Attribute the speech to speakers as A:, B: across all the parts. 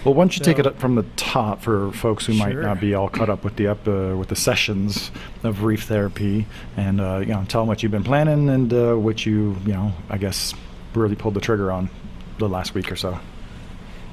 A: Well, why don't you take it
B: So,
A: up from the top for folks who might
B: sure.
A: not be all caught up with the sessions of reef therapy, and tell them what you've been planning and what I guess really pulled the trigger on the last week or so.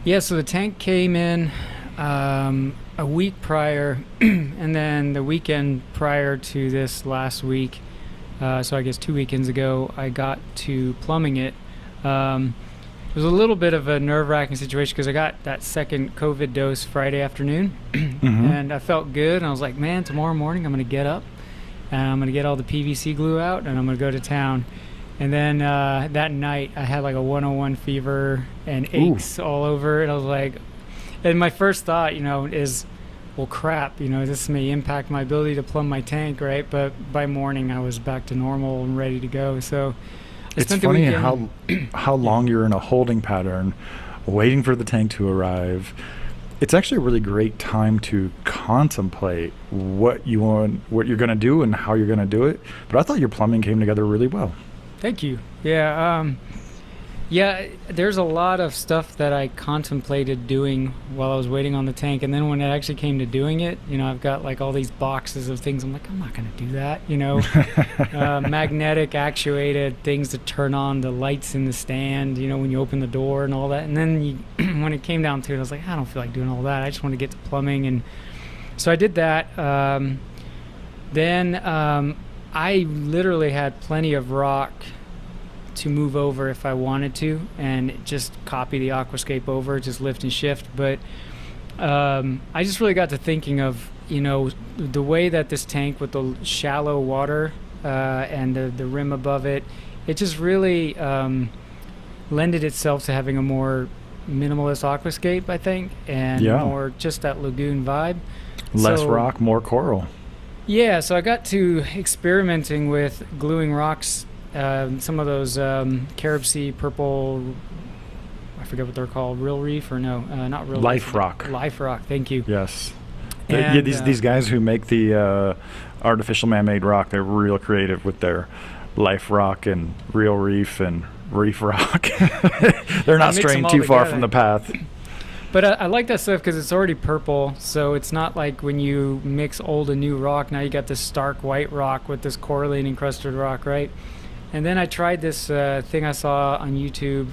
B: Yeah, so the tank came in a week prior, and then the weekend prior to this last week, so I guess 2 weekends ago, I got to plumbing it. It was a little bit of a nerve-wracking situation because I got that second COVID dose Friday afternoon,
A: Mm-hmm.
B: and I felt good, and I was like, man, tomorrow morning I'm going to get up, and I'm going to get all the PVC glue out, and I'm going to go to town. And then that night, I had like a 101 fever and
A: Ooh.
B: aches all over. And I was like, and my first thought, is, well, crap, this may impact my ability to plumb my tank, right? But by morning, I was back to normal and ready to go. So I
A: It's
B: spent the
A: funny
B: weekend.
A: how long you're in a holding pattern, waiting for the tank to arrive. It's actually a really great time to contemplate what you want, what you're going to do, and how you're going to do it. But I thought your plumbing came together really well.
B: Thank you. Yeah. Yeah, there's a lot of stuff that I contemplated doing while I was waiting on the tank, and then when it actually came to doing it, I've got like all these boxes of things. I'm like, I'm not going to do that. Magnetic actuated things to turn on the lights in the stand, when you open the door and all that. And then when it came down to it, I was like, I don't feel like doing all that. I just want to get to plumbing, and so I did that. Then I literally had plenty of rock to move over if I wanted to, and just copy the aquascape over, just lift and shift. But I just really got to thinking of, the way that this tank with the shallow water and the rim above it, it just really lended itself to having a more minimalist aquascape, I think, and
A: Yeah.
B: more just that lagoon vibe.
A: Less
B: So,
A: rock, more coral.
B: yeah, so I got to experimenting with gluing rocks, some of those Carib Sea purple, I forget what they're called, Real Reef or no, not Real
A: Life
B: Reef.
A: rock.
B: Life Rock, thank you.
A: Yes.
B: And,
A: These guys who make the artificial man-made rock, they're real creative with their Life Rock and Real Reef and Reef Rock. They're not
B: mix them
A: straying
B: all
A: too far
B: together.
A: from the path.
B: But I like that stuff because it's already purple, so it's not like when you mix old and new rock, now you got this stark white rock with this coralline encrusted rock, right? And then I tried this thing I saw on YouTube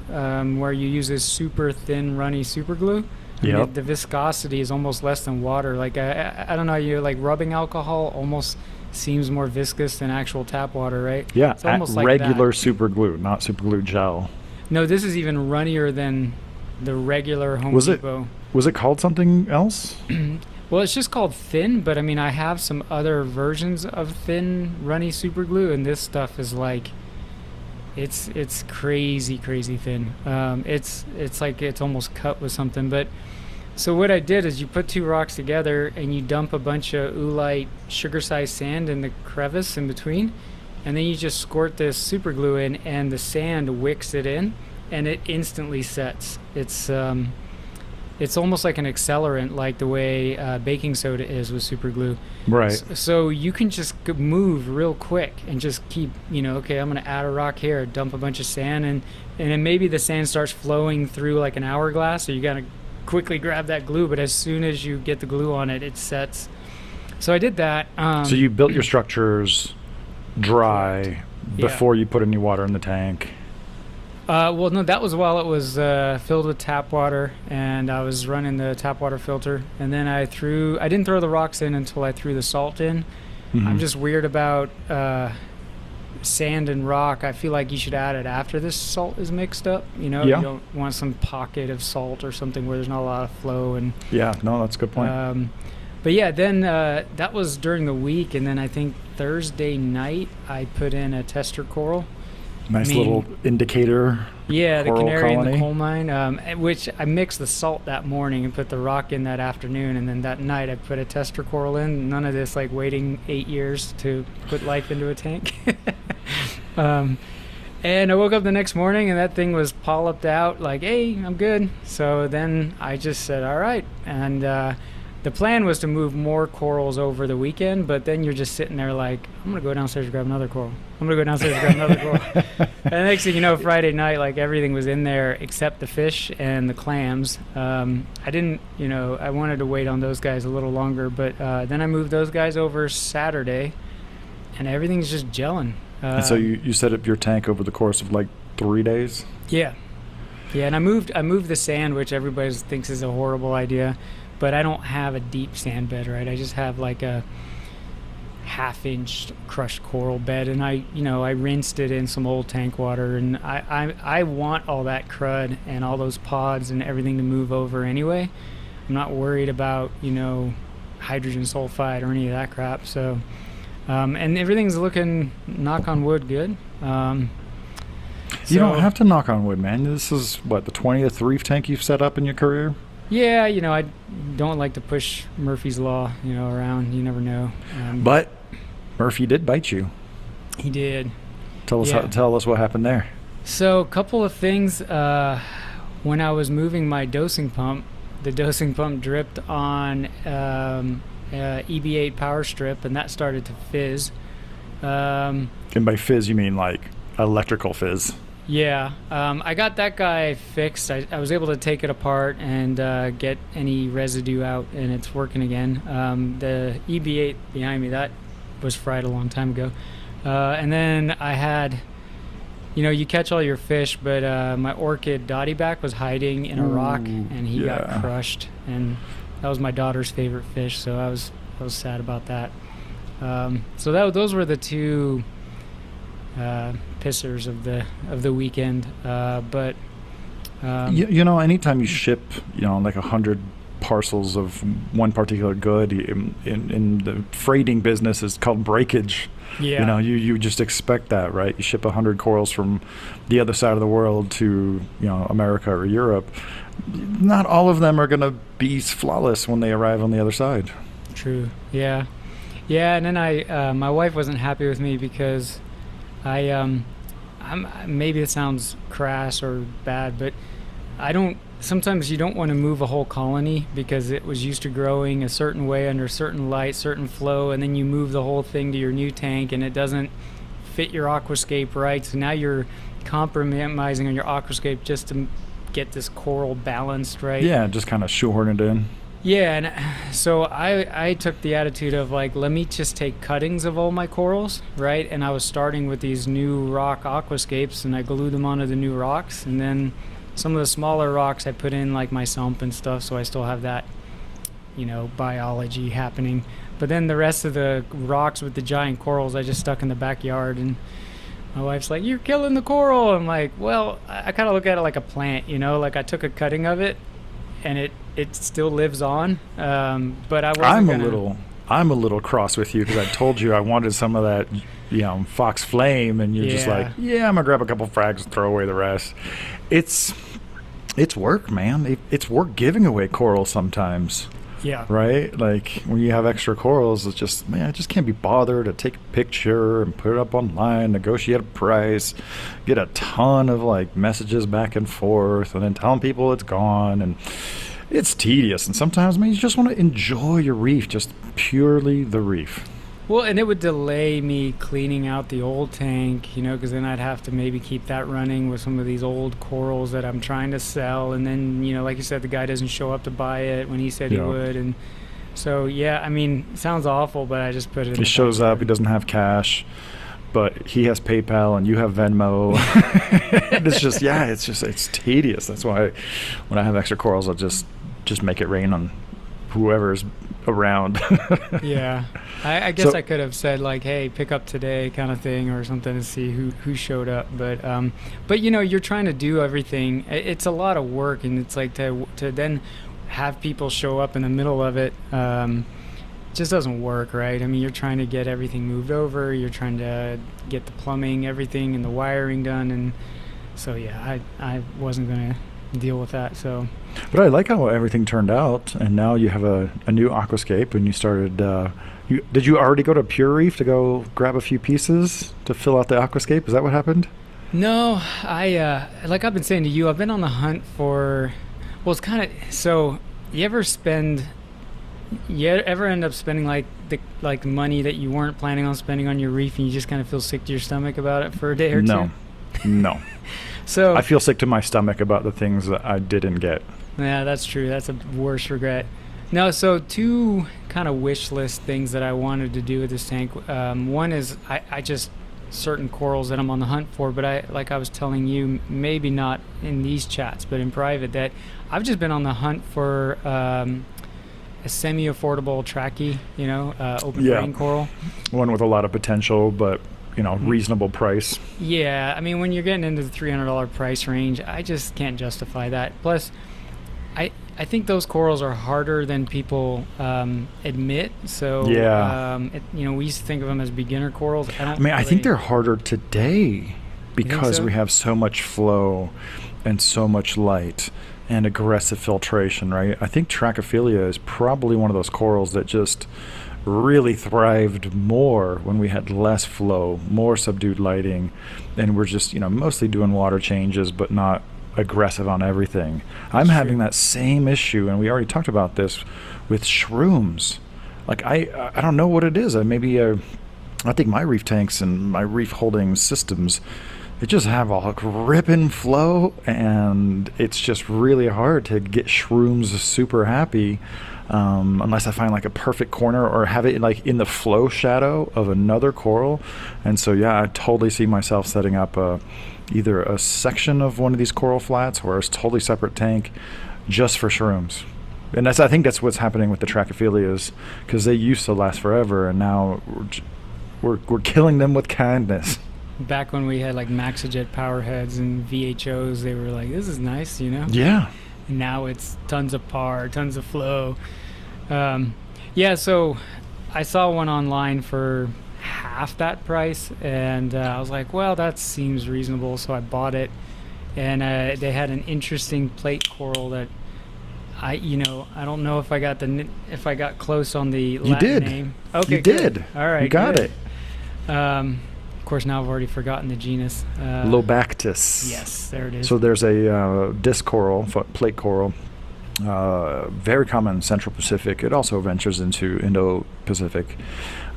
B: where you use this super thin, runny super glue.
A: Yep.
B: The viscosity is almost less than water. Like, I don't know, you like rubbing alcohol almost seems more viscous than actual tap water, right?
A: Yeah,
B: It's almost like
A: regular
B: that.
A: super glue, not super glue gel.
B: No, this is even runnier than the regular Home
A: Was it
B: Depot.
A: was it called something else?
B: Well, it's just called thin, but I mean, I have some other versions of thin, runny super glue, and this stuff is like, it's crazy thin. It's like it's almost cut with something. But so what I did is you put two rocks together and you dump a bunch of oolite sugar-sized sand in the crevice in between, and then you just squirt this super glue in, and the sand wicks it in, and it instantly sets. It's almost like an accelerant, like the way baking soda is with super glue.
A: Right.
B: So you can just move real quick and just keep, okay, I'm going to add a rock here, dump a bunch of sand, and then maybe the sand starts flowing through like an hourglass, so you got to quickly grab that glue, but as soon as you get the glue on it, it sets. So I did that.
A: So you built your structures dry
B: Yeah.
A: before you put any water in the tank.
B: Well, no, that was while it was filled with tap water, and I was running the tap water filter. And then I didn't throw the rocks in until I threw the salt in.
A: Mhm.
B: I'm just weird about sand and rock. I feel like you should add it after this salt is mixed up.
A: Yeah.
B: You don't want some pocket of salt or something where there's not a lot of flow. And
A: Yeah, no, that's a good point.
B: but yeah, then that was during the week, and then I think Thursday night I put in a tester coral.
A: Nice little indicator.
B: Yeah, the
A: coral
B: canary in
A: colony.
B: the coal mine, which I mixed the salt that morning and put the rock in that afternoon, and then that night I put a tester coral in. None of this like waiting 8 years to put life into a tank. And I woke up the next morning and that thing was polyped out, like, hey, I'm good. So then I just said, all right. And the plan was to move more corals over the weekend, but then you're just sitting there like, I'm gonna go downstairs and grab another coral. I'm gonna go downstairs and grab another coral. And the next thing you know, Friday night, like everything was in there except the fish and the clams. I didn't, I wanted to wait on those guys a little longer, but then I moved those guys over Saturday, and everything's just gelling.
A: And so you set up your tank over the course of like 3 days?
B: Yeah, and I moved the sand, which everybody thinks is a horrible idea. But I don't have a deep sand bed, right? I just have like a half-inch crushed coral bed, and I rinsed it in some old tank water, and I want all that crud and all those pods and everything to move over anyway. I'm not worried about hydrogen sulfide or any of that crap. So, and everything's looking, knock on wood, good.
A: You don't have to knock on wood, man. This is what, the 20th reef tank you've set up in your career?
B: Yeah, I don't like to push Murphy's Law, around. You never know.
A: But Murphy did bite you.
B: He did.
A: Tell us what happened there.
B: So a couple of things. When I was moving my dosing pump, the dosing pump dripped on EB8 power strip, and that started to fizz.
A: And by fizz, you mean like electrical fizz?
B: Yeah, I got that guy fixed. I was able to take it apart and get any residue out, and it's working again. The EB8 behind me, that was fried a long time ago. And then I had, you catch all your fish, but my orchid dotty back was hiding in a rock, and he got crushed. And that was my daughter's favorite fish, so I was sad about that. So those were the two pissers of the weekend, but
A: anytime you ship like 100 parcels of one particular good in the freighting business is called breakage. You just expect that, right? You ship 100 corals from the other side of the world to America or Europe. Not all of them are going to be flawless when they arrive on the other side.
B: True. Yeah, and then my wife wasn't happy with me because I'm maybe it sounds crass or bad, but sometimes you don't want to move a whole colony because it was used to growing a certain way under a certain light, certain flow, and then you move the whole thing to your new tank and it doesn't fit your aquascape right. So now you're compromising on your aquascape just to get this coral balanced right.
A: Yeah, just kind of shoehorn it in.
B: Yeah, and so I took the attitude of like, let me just take cuttings of all my corals, right? And I was starting with these new rock aquascapes, and I glued them onto the new rocks, and then some of the smaller rocks I put in like my sump and stuff, so I still have that, biology happening. But then the rest of the rocks with the giant corals I just stuck in the backyard, and my wife's like, "You're killing the coral." I'm like, well, I kind of look at it like a plant, like I took a cutting of it, and it still lives on, but I wasn't
A: I'm a little cross with you because I told you I wanted some of that, fox flame, and you're just like, yeah, I'm gonna grab a couple frags and throw away the rest. It's work, man. It's work giving away coral sometimes.
B: Yeah.
A: Right? Like when you have extra corals, it's just, man, I just can't be bothered to take a picture and put it up online, negotiate a price, get a ton of like messages back and forth, and then telling people it's gone, and it's tedious. And sometimes, man, you just want to enjoy your reef, just purely the reef.
B: Well, and it would delay me cleaning out the old tank, because then I'd have to maybe keep that running with some of these old corals that I'm trying to sell. And then, like you said, the guy doesn't show up to buy it when he said he would. And so, yeah, I mean, it sounds awful, but I just put it in.
A: He shows up, he doesn't have cash, but he has PayPal and you have Venmo. It's tedious. That's why when I have extra corals, I'll just make it rain on whoever's around.
B: Yeah, I guess I could have said like, hey, pick up today kind of thing or something to see who showed up, but you're trying to do everything. It's a lot of work, and it's like to then have people show up in the middle of it, just doesn't work, right? I mean, you're trying to get everything moved over, you're trying to get the plumbing, everything, and the wiring done, and so yeah, I wasn't gonna deal with that. So,
A: but I like how everything turned out, and now you have a new aquascape, and you started. Did you already go to Pure Reef to go grab a few pieces to fill out the aquascape? Is that what happened?
B: No, like I've been saying to you, I've been on the hunt for. Well, it's kind of so. You ever spend You ever end up spending like the money that you weren't planning on spending on your reef, and you just kind of feel sick to your stomach about it for a day or
A: No,
B: two?
A: no.
B: So
A: I feel sick to my stomach about the things that I didn't get.
B: yeah, that's true. That's a worse regret. No, so two kind of wish list things that I wanted to do with this tank. One is I just certain corals that I'm on the hunt for, but I was telling you, maybe not in these chats, but in private, that I've just been on the hunt for a semi-affordable trachea, open brain coral.
A: One with a lot of potential, but reasonable price.
B: Yeah, I mean, when you're getting into the $300 price range, I just can't justify that. Plus, I think those corals are harder than people admit. So
A: yeah,
B: we used to think of them as beginner corals.
A: I think they're harder today because we have so much flow and so much light and aggressive filtration, right? I think Trachophilia is probably one of those corals that just really thrived more when we had less flow, more subdued lighting, and we're just mostly doing water changes but not aggressive on everything. I'm having that same issue, and we already talked about this with shrooms. Like I don't know what it is. I think my reef tanks and my reef holding systems, they just have a grip and flow, and it's just really hard to get shrooms super happy unless I find like a perfect corner or have it like in the flow shadow of another coral. And so yeah, I totally see myself setting up either a section of one of these coral flats or a totally separate tank just for shrooms. And I think that's what's happening with the Trachophilias, because they used to last forever, and now we're killing them with kindness.
B: Back when we had like Maxajet power heads and VHOs, they were like, this is nice,
A: Yeah.
B: And now it's tons of par, tons of flow. Yeah, so I saw one online for half that price, and I was like, well, that seems reasonable, so I bought it. And they had an interesting plate coral that I don't know if I got close on the Latin name. Okay,
A: you did.
B: All right,
A: you got
B: good.
A: it.
B: Of course, now I've already forgotten the genus.
A: Lobactis.
B: Yes, there it is.
A: So there's a disc coral, plate coral, very common in Central Pacific. It also ventures into Indo-Pacific.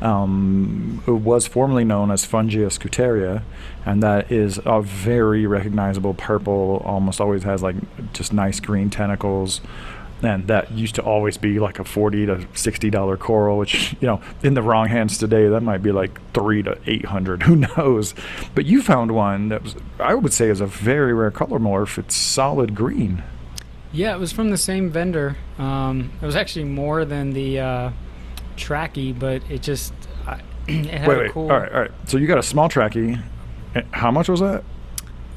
A: It was formerly known as Fungia scuteria, and that is a very recognizable purple, almost always has like just nice green tentacles. And that used to always be like a $40 to $60 coral, which, in the wrong hands today, that might be like $300 to $800. Who knows? But you found one that was, I would say, is a very rare color morph. It's solid green.
B: Yeah, it was from the same vendor. It was actually more than the trachea, but it just it had a cool.
A: All right. So you got a small trachea. How much was that?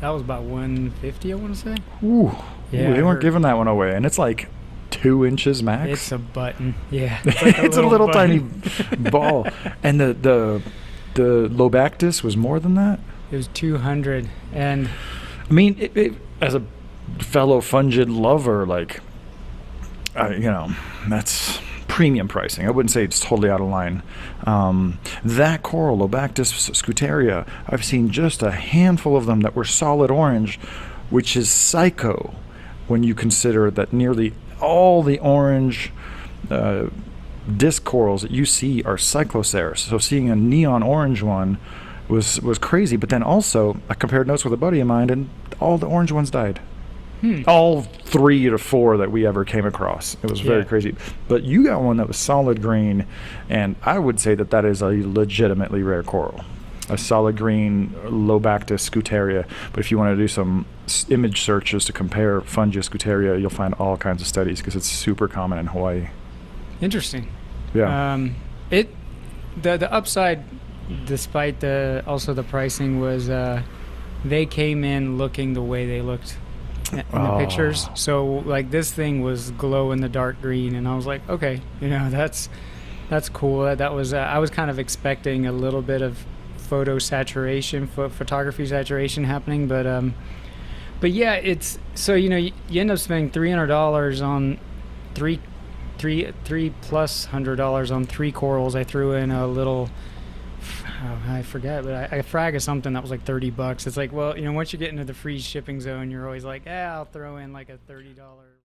B: That was about $150, I want to say.
A: Ooh,
B: yeah,
A: they weren't giving that one away, and it's like 2 inches max.
B: It's a button. Yeah,
A: it's, like it's a little tiny ball. And the Lobactis was more than that.
B: It was 200, and
A: I mean, it, as a fellow fungid lover, like, that's premium pricing. I wouldn't say it's totally out of line. That coral, Lobactis scuteria, I've seen just a handful of them that were solid orange, which is psycho when you consider that nearly all the orange disc corals that you see are cycloceras. So seeing a neon orange one was crazy. But then also, I compared notes with a buddy of mine, and all the orange ones died. All 3 to 4 that we ever came across. It was very crazy. But you got one that was solid green, and I would say that is a legitimately rare coral. A solid green Lobactis scuteria. But if you want to do some image searches to compare Fungia scuteria, you'll find all kinds of studies because it's super common in Hawaii.
B: Interesting.
A: Yeah.
B: The upside, despite also the pricing, was they came in looking the way they looked in the pictures. So like this thing was glow in the dark green, and I was like, okay, that's cool. That was I was kind of expecting a little bit of photo saturation, photography saturation happening, but yeah, it's so you end up spending $300 on three plus $100 on 3 corals. I threw in a little, I forget, but I frag of something that was like $30. It's like, well, once you get into the free shipping zone, you're always like, I'll throw in like a $30